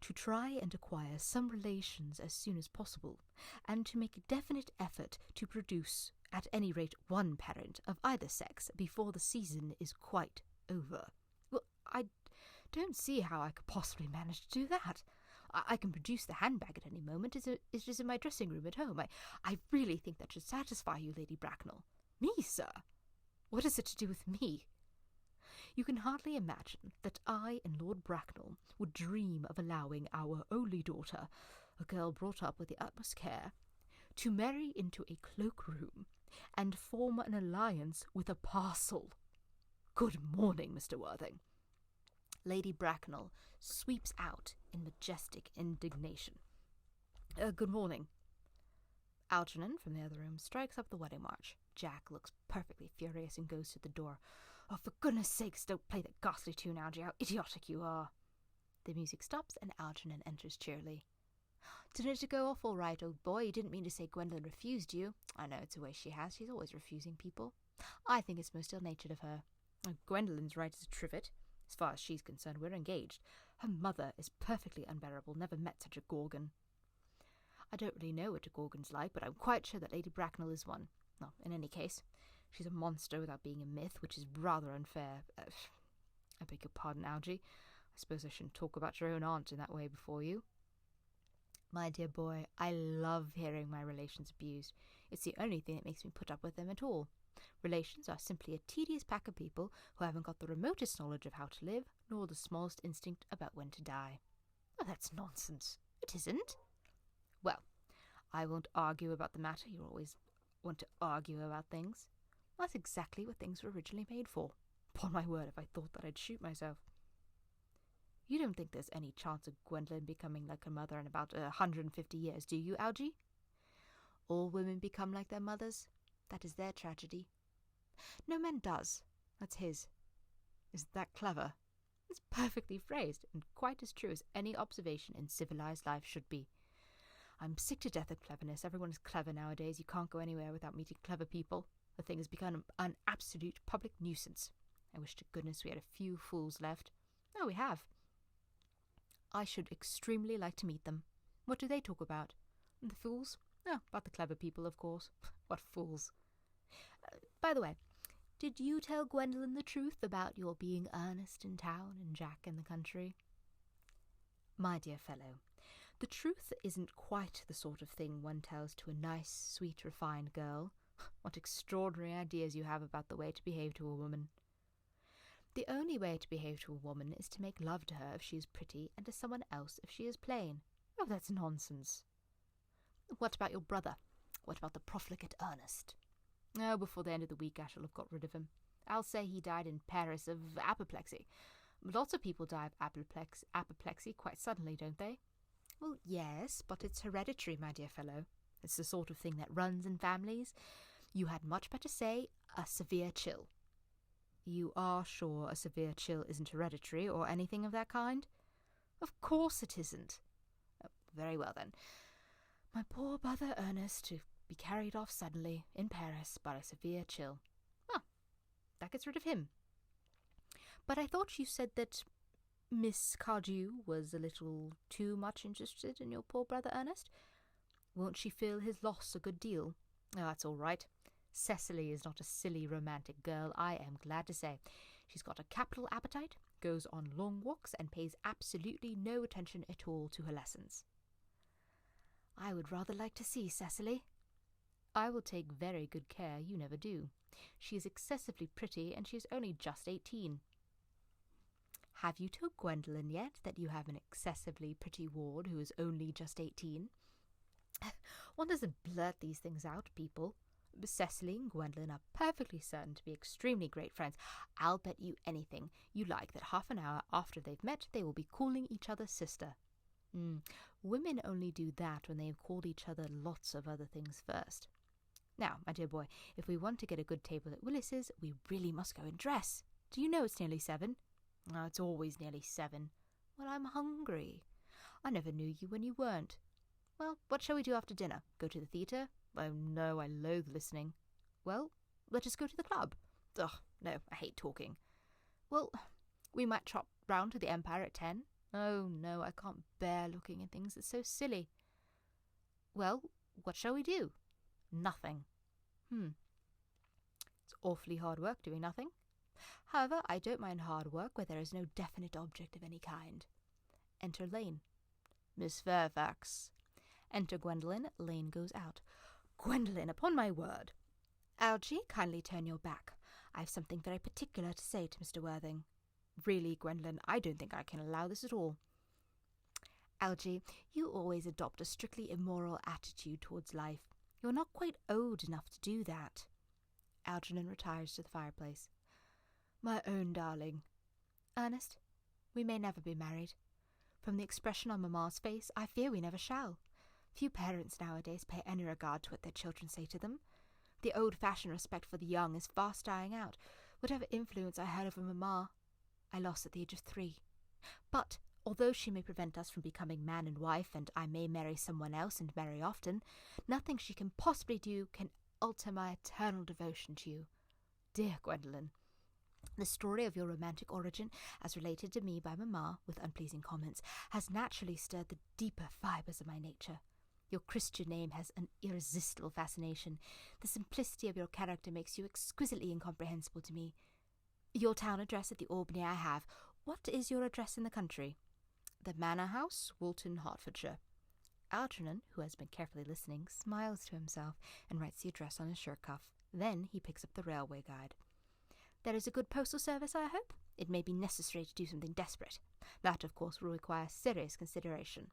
to try and acquire some relations as soon as possible, and to make a definite effort to produce, at any rate, one parent of either sex before the season is quite over. Well, I don't see how I could possibly manage to do that. I can produce the handbag at any moment. It's just in my dressing room at home. I really think that should satisfy you, Lady Bracknell. Me, sir? What is it to do with me? You can hardly imagine that I and Lord Bracknell would dream of allowing our only daughter, a girl brought up with the utmost care, to marry into a cloakroom and form an alliance with a parcel. Good morning, Mr. Worthing. Lady Bracknell sweeps out in majestic indignation. Good morning. Algernon, from the other room, strikes up the wedding march. Jack looks perfectly furious and goes to the door. Oh, for goodness sakes, don't play that ghastly tune, Algy. How idiotic you are. The music stops and Algernon enters cheerily. Didn't it go off all right, old boy? You didn't mean to say Gwendolen refused you. I know, it's a way she has. She's always refusing people. I think it's most ill-natured of her. Gwendolen's right as a trivet. As far as she's concerned, we're engaged. Her mother is perfectly unbearable. Never met such a gorgon. I don't really know what a gorgon's like, but I'm quite sure that Lady Bracknell is one. Well, in any case, she's a monster without being a myth, which is rather unfair. I beg your pardon, Algy. I suppose I shouldn't talk about your own aunt in that way before you. My dear boy, I love hearing my relations abused. It's the only thing that makes me put up with them at all. Relations are simply a tedious pack of people who haven't got the remotest knowledge of how to live, nor the smallest instinct about when to die. Oh, that's nonsense. It isn't. Well, I won't argue about the matter. You always want to argue about things. That's exactly what things were originally made for. Upon my word, if I thought that, I'd shoot myself. You don't think there's any chance of Gwendolen becoming like her mother in about 150 years, do you, Algy? All women become like their mothers. That is their tragedy. No man does. That's his. Isn't that clever? It's perfectly phrased, and quite as true as any observation in civilized life should be. I'm sick to death of cleverness. Everyone is clever nowadays. You can't go anywhere without meeting clever people. The thing has become an absolute public nuisance. I wish to goodness we had a few fools left. Oh, we have. I should extremely like to meet them. What do they talk about? The fools? Oh, about the clever people, of course. What fools. By the way, did you tell Gwendolen the truth about your being Ernest in town and Jack in the country? My dear fellow, the truth isn't quite the sort of thing one tells to a nice, sweet, refined girl. What extraordinary ideas you have about the way to behave to a woman. The only way to behave to a woman is to make love to her if she is pretty, and to someone else if she is plain. Oh, that's nonsense. What about your brother? What about the profligate Earnest? Oh, before the end of the week I shall have got rid of him. I'll say he died in Paris of apoplexy. Lots of people die of apoplexy quite suddenly, don't they? Well, yes, but it's hereditary, my dear fellow. It's the sort of thing that runs in families. You had much better say a severe chill. You are sure a severe chill isn't hereditary or anything of that kind? Of course it isn't. Oh, very well, then. My poor brother Ernest to be carried off suddenly in Paris by a severe chill. Ah, that gets rid of him. But I thought you said that Miss Cardew was a little too much interested in your poor brother Ernest. Won't she feel his loss a good deal? Oh, that's all right. Cecily is not a silly, romantic girl, I am glad to say. She's got a capital appetite, goes on long walks, and pays absolutely no attention at all to her lessons. I would rather like to see Cecily. I will take very good care you never do. She is excessively pretty, and she is only just 18. Have you told Gwendolen yet that you have an excessively pretty ward who is only just 18? One doesn't blurt these things out, people. Cecily and Gwendolen are perfectly certain to be extremely great friends. I'll bet you anything you like that half an hour after they've met, they will be calling each other sister. Women only do that when they have called each other lots of other things first. Now, my dear boy, if we want to get a good table at Willis's, we really must go and dress. Do you know it's nearly 7? Oh, it's always nearly 7. Well, I'm hungry. I never knew you when you weren't. Well, what shall we do after dinner? Go to the theatre? Oh, no, I loathe listening. Well, let us go to the club. Ugh, no, I hate talking. Well, we might trot round to the Empire at 10. Oh, no, I can't bear looking at things. It's so silly. Well, what shall we do? Nothing. It's awfully hard work doing nothing. However, I don't mind hard work where there is no definite object of any kind. Enter Lane. Miss Fairfax. Enter Gwendolen. Lane goes out. Gwendolen, upon my word. Algy, kindly turn your back. I have something very particular to say to Mr. Worthing. Really, Gwendolen, I don't think I can allow this at all. Algy, you always adopt a strictly immoral attitude towards life. You're not quite old enough to do that. Algernon retires to the fireplace. My own darling. Ernest, we may never be married. From the expression on Mamma's face, I fear we never shall. Few parents nowadays pay any regard to what their children say to them. The old-fashioned respect for the young is fast dying out. Whatever influence I had over Mamma, I lost at the age of 3. But, although she may prevent us from becoming man and wife, and I may marry someone else and marry often, nothing she can possibly do can alter my eternal devotion to you. Dear Gwendolen, the story of your romantic origin, as related to me by Mamma, with unpleasing comments, has naturally stirred the deeper fibres of my nature. Your Christian name has an irresistible fascination. The simplicity of your character makes you exquisitely incomprehensible to me. Your town address at the Albany I have. What is your address in the country? The Manor House, Woolton, Hertfordshire. Algernon, who has been carefully listening, smiles to himself and writes the address on his shirt cuff. Then he picks up the railway guide. There is a good postal service, I hope? It may be necessary to do something desperate. That, of course, will require serious consideration.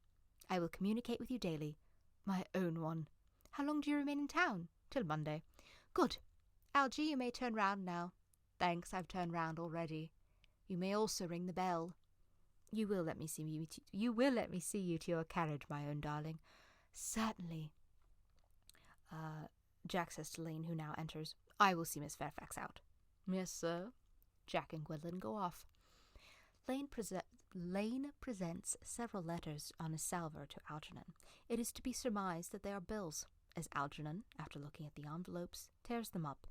I will communicate with you daily. My own one. How long do you remain in town? Till Monday. Good. Algy, you may turn round now. Thanks, I've turned round already. You may also ring the bell. You will let me see you to your carriage, my own darling. Certainly. Jack says to Lane, who now enters, I will see Miss Fairfax out. Yes, sir. Jack and Gwendolen go off. Lane presents several letters on a salver to Algernon. It is to be surmised that they are bills, as Algernon, after looking at the envelopes, tears them up.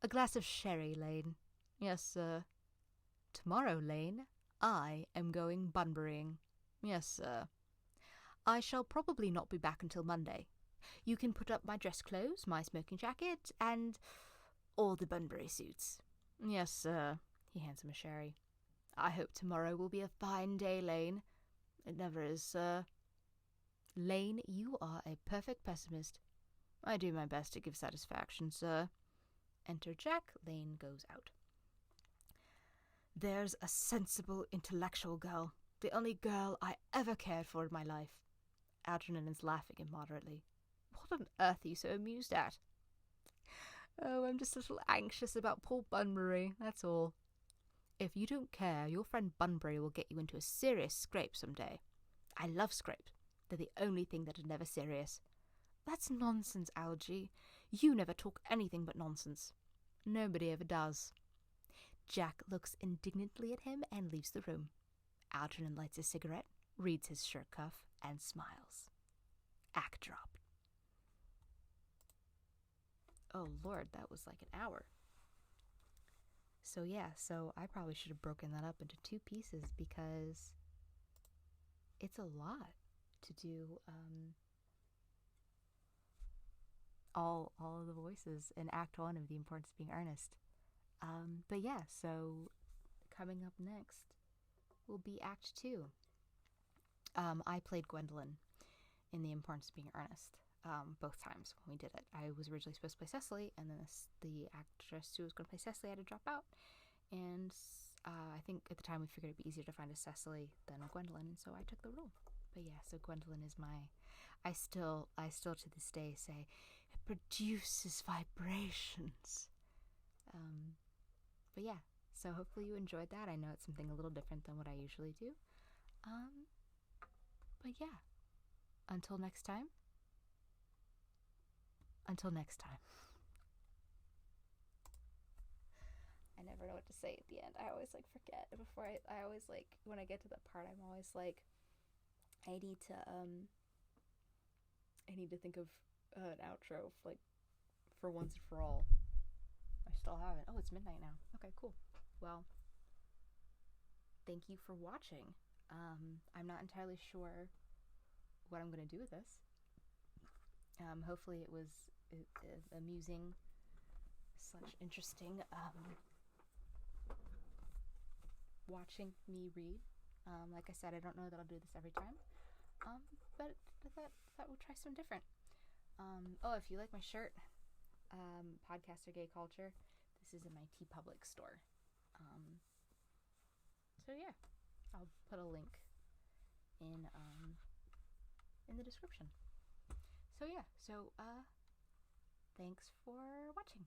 A glass of sherry, Lane. Yes, sir. Tomorrow, Lane, I am going Bunburying. Yes, sir. I shall probably not be back until Monday. You can put up my dress clothes, my smoking jacket, and all the Bunbury suits. Yes, sir. He hands him a sherry. I hope tomorrow will be a fine day, Lane. It never is, sir. Lane, you are a perfect pessimist. I do my best to give satisfaction, sir. Enter Jack. Lane goes out. There's a sensible, intellectual girl. The only girl I ever cared for in my life. Algernon is laughing immoderately. What on earth are you so amused at? Oh, I'm just a little anxious about poor Bunbury, that's all. If you don't care, your friend Bunbury will get you into a serious scrape some day. I love scrapes. They're the only thing that are never serious. That's nonsense, Algy. You never talk anything but nonsense. Nobody ever does. Jack looks indignantly at him and leaves the room. Algernon lights a cigarette, reads his shirt cuff, and smiles. Act drop. Oh, Lord, that was like an hour. So I probably should have broken that up into 2 pieces because it's a lot to do all of the voices in Act 1 of The Importance of Being Earnest. But yeah, so coming up next will be Act 2. I played Gwendolyn in The Importance of Being Earnest, both times when we did it. I was originally supposed to play Cecily, and then the actress who was going to play Cecily had to drop out. And I think at the time we figured it'd be easier to find a Cecily than a Gwendolyn, and so I took the role. But yeah, so Gwendolyn is my... I still to this day say, it produces vibrations. But yeah, so hopefully you enjoyed that. I know it's something a little different than what I usually do. But yeah, until next time. Until next time. I never know what to say at the end. I always forget before I always when I get to that part, I'm always I need to think of an outro for once and for all. I still haven't. Oh, it's midnight now. Okay, cool. Well, thank you for watching. I'm not entirely sure what I'm going to do with this. Hopefully it was amusing / interesting watching me read. Like I said, I don't know that I'll do this every time. But I thought we'll try something different. Oh, if you like my shirt, Podcaster Gay Culture, this is in my TeePublic store. So yeah, I'll put a link in the description. So yeah, thanks for watching.